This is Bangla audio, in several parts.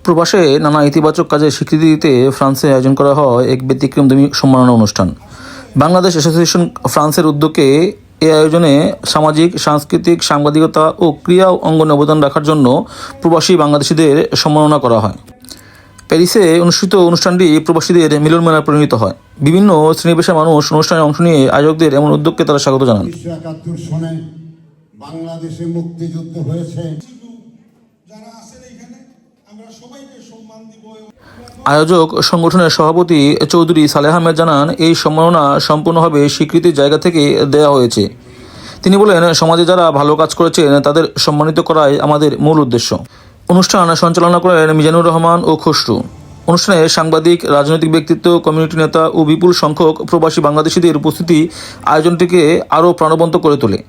প্রবাসে নানা ইতিবাচক কাজের স্বীকৃতি দিতে ফ্রান্সে আয়োজন করা হয় এক ব্যতিক্রমধর্মী সম্মাননা অনুষ্ঠান। বাংলাদেশ অ্যাসোসিয়েশন ফ্রান্সের উদ্যোগে এই আয়োজনে সামাজিক, সাংস্কৃতিক, সাংবাদিকতা ও ক্রীড়া অঙ্গনে অবদান রাখার জন্য প্রবাসী বাংলাদেশিদের সম্মাননা করা হয়। প্যারিসে অনুষ্ঠিত অনুষ্ঠানটি প্রবাসীদের মিলন মেলায় পরিণত হয়। বিভিন্ন শ্রেণী-পেশার মানুষ অনুষ্ঠানে অংশ নিয়ে আয়োজকদের এমন উদ্যোগকে তারা স্বাগত জানান। 1971 সনে বাংলাদেশে মুক্তিযুদ্ধ হয়েছে। আয়োজক সংগঠনের সভাপতি চৌধুরী সালেহ আহমেদ জানান, এই সম্মাননা সম্পূর্ণভাবে স্বীকৃতির জায়গা থেকে দেওয়া হয়েছে। তিনি বলেন, সমাজে যারা ভালো কাজ করেছেন তাদের সম্মানিত করাই আমাদের মূল উদ্দেশ্য। অনুষ্ঠান সঞ্চালনা করেন মিজানুর রহমান ও খসরু। অনুষ্ঠানে সাংবাদিক, রাজনৈতিক ব্যক্তিত্ব, কমিউনিটি নেতা ও বিপুল সংখ্যক প্রবাসী বাংলাদেশিদের উপস্থিতি আয়োজনটিকে আরও প্রাণবন্ত করে তোলে।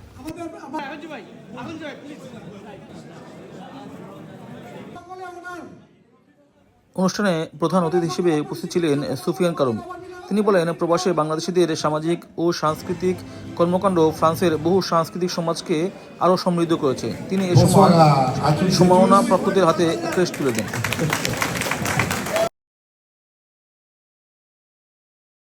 অনুষ্ঠানে প্রধান অতিথি হিসেবে উপস্থিত ছিলেন সুফিয়ান কারুম। তিনি বলেন, প্রবাসে বাংলাদেশিদের সামাজিক ও সাংস্কৃতিক কর্মকাণ্ড ফ্রান্সের বহু সাংস্কৃতিক সমাজকে আরও সমৃদ্ধ করেছে। তিনি এ সময় সম্মাননা প্রাপ্তদের হাতে ক্রেস্ট তুলে দেন।